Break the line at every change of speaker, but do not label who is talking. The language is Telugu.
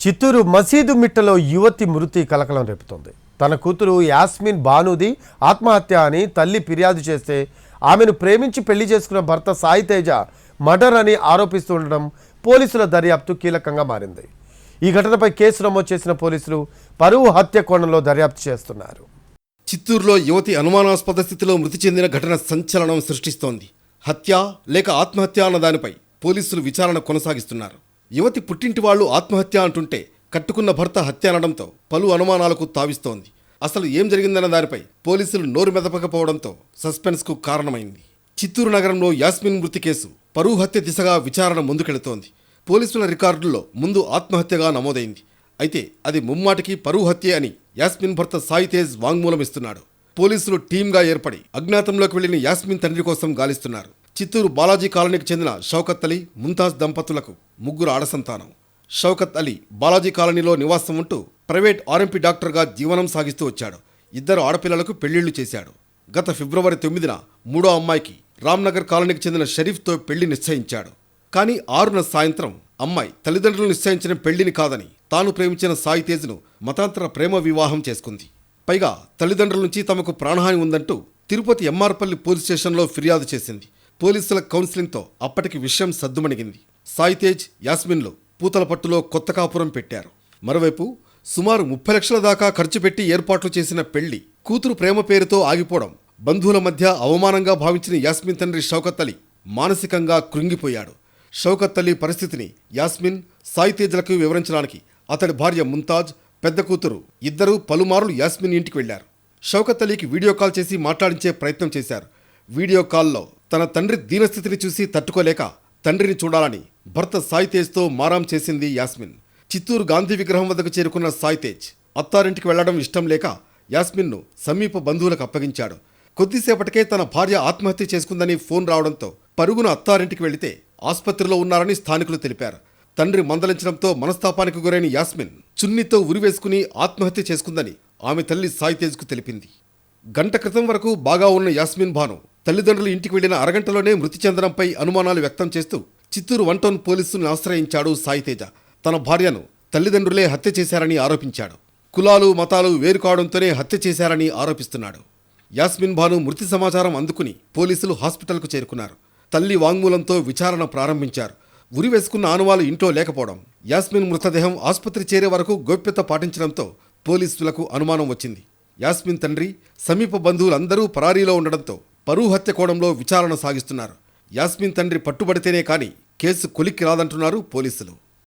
చిత్తూరు మసీదు మిట్టలో యువతి మృతి కలకలం రేపుతోంది. తన కూతురు యాస్మిన్ బానుది ఆత్మహత్య అని తల్లి ఫిర్యాదు చేస్తే ఆమెను ప్రేమించి పెళ్లి చేసుకున్న భర్త సాయి తేజ మర్డర్ అని ఆరోపిస్తుండడం పోలీసుల దర్యాప్తు కీలకంగా మారింది. ఈ ఘటనపై కేసు నమోదు చేసిన పోలీసులు పరువు హత్య కోణంలో దర్యాప్తు చేస్తున్నారు.
చిత్తూరులో యువతి అనుమానాస్పద స్థితిలో మృతి చెందిన ఘటన సంచలనం సృష్టిస్తోంది. హత్య లేక ఆత్మహత్య అన్న దానిపై పోలీసులు విచారణ కొనసాగిస్తున్నారు. యువతి పుట్టింటి వాళ్లు ఆత్మహత్య అంటుంటే కట్టుకున్న భర్త హత్య అనడంతో పలు అనుమానాలకు తావిస్తోంది. అసలు ఏం జరిగిందన్న దానిపై పోలీసులు నోరు మెదపకపోవడంతో సస్పెన్స్కు కారణమైంది. చిత్తూరు నగరంలో యాస్మిన్ మృతి కేసు పరువు హత్య దిశగా విచారణ ముందుకెళుతోంది. పోలీసుల రికార్డుల్లో ముందు ఆత్మహత్యగా నమోదైంది. అయితే అది ముమ్మాటికి పరువు హత్యే అని యాస్మిన్ భర్త సాయి తేజ్ వాంగ్మూలం ఇస్తున్నాడు. పోలీసులు టీంగా ఏర్పడి అజ్ఞాతంలోకి వెళ్లిన యాస్మిన్ తండ్రి కోసం గాలిస్తున్నారు. చిత్తూరు బాలాజీ కాలనీకి చెందిన షౌకత్ అలీ, ముంతాజ్ దంపతులకు ముగ్గురు ఆడసంతానం. షౌకత్ అలీ బాలాజీ కాలనీలో నివాసం ఉంటూ ప్రైవేట్ ఆర్ఎంపీ డాక్టర్గా జీవనం సాగిస్తూ వచ్చాడు. ఇద్దరు ఆడపిల్లలకు పెళ్లిళ్లు చేశాడు. గత ఫిబ్రవరి 9న మూడో అమ్మాయికి రామ్నగర్ కాలనీకి చెందిన షరీఫ్తో పెళ్లి నిశ్చయించాడు. కానీ 6న సాయంత్రం అమ్మాయి తల్లిదండ్రులు నిశ్చయించిన పెళ్లిని కాదని తాను ప్రేమించిన సాయి తేజ్ను మతాంతర ప్రేమ వివాహం చేసుకుంది. పైగా తల్లిదండ్రుల నుంచి తమకు ప్రాణహాని ఉందంటూ తిరుపతి ఎంఆర్పల్లి పోలీస్ స్టేషన్లో ఫిర్యాదు చేసింది. పోలీసుల కౌన్సిలింగ్తో అప్పటికి విషయం సద్దుమణిగింది. సాయి తేజ్, యాస్మిన్లు పూతలపట్టులో కొత్త కాపురం పెట్టారు. మరోవైపు సుమారు 30 లక్షల దాకా ఖర్చు పెట్టి ఏర్పాట్లు చేసిన పెళ్లి కూతురు ప్రేమ పేరుతో ఆగిపోవడం బంధువుల మధ్య అవమానంగా భావించిన యాస్మిన్ తండ్రి షౌకత్ అలీ మానసికంగా కృంగిపోయాడు. షౌకత్ అలీ పరిస్థితిని యాస్మిన్, సాయి తేజ్లకు వివరించడానికి అతడి భార్య ముంతాజ్, పెద్ద కూతురు ఇద్దరూ పలుమార్లు యాస్మిన్ ఇంటికి వెళ్లారు. షౌకత్ అలీకి వీడియో కాల్ చేసి మాట్లాడించే ప్రయత్నం చేశారు. వీడియో కాల్లో తన తండ్రి దీనస్థితిని చూసి తట్టుకోలేక తండ్రిని చూడాలని భర్త సాయి తేజ్తో మారాం చేసింది యాస్మిన్. చిత్తూరు గాంధీ విగ్రహం వద్దకు చేరుకున్న సాయి తేజ్ అత్తారింటికి వెళ్లడం ఇష్టం లేక యాస్మిన్ను సమీప బంధువులకు అప్పగించాడు. కొద్దిసేపటికే తన భార్య ఆత్మహత్య చేసుకుందని ఫోన్ రావడంతో పరుగున అత్తారింటికి వెళితే ఆసుపత్రిలో ఉన్నారని స్థానికులు తెలిపారు. తండ్రి మందలించడంతో మనస్తాపానికి గురైన యాస్మిన్ చున్నీతో ఉరివేసుకుని ఆత్మహత్య చేసుకుందని ఆమె తల్లి సాయి తేజ్కు తెలిపింది. గంట క్రితం వరకు బాగా ఉన్న యాస్మిన్ బాను తల్లిదండ్రులు ఇంటికి వెళ్లిన అరగంటలోనే మృతి చెందడంపై అనుమానాలు వ్యక్తం చేస్తూ చిత్తూరు 1 టౌన్ పోలీసులను ఆశ్రయించాడు సాయి తేజ. తన భార్యను తల్లిదండ్రులే హత్య చేశారని ఆరోపించాడు. కులాలు మతాలు వేరు కావడంతోనే హత్య చేశారని ఆరోపిస్తున్నాడు. యాస్మిన్ బాను మృతి సమాచారం అందుకుని పోలీసులు హాస్పిటల్కు చేరుకున్నారు. తల్లి వాంగ్మూలంతో విచారణ ప్రారంభించారు. ఉరి వేసుకున్న ఆనవాలు ఇంట్లో లేకపోవడం, యాస్మిన్ మృతదేహం ఆసుపత్రి చేరే వరకు గోప్యత పాటించడంతో పోలీసులకు అనుమానం వచ్చింది. యాస్మిన్ తండ్రి, సమీప బంధువులందరూ పరారీలో ఉండడంతో పరువు హత్య కోణంలో విచారణ సాగిస్తున్నారు. యాస్మిన్ తండ్రి పట్టుబడితేనే కానీ కేసు కొలిక్కి రాదంటున్నారు పోలీసులు.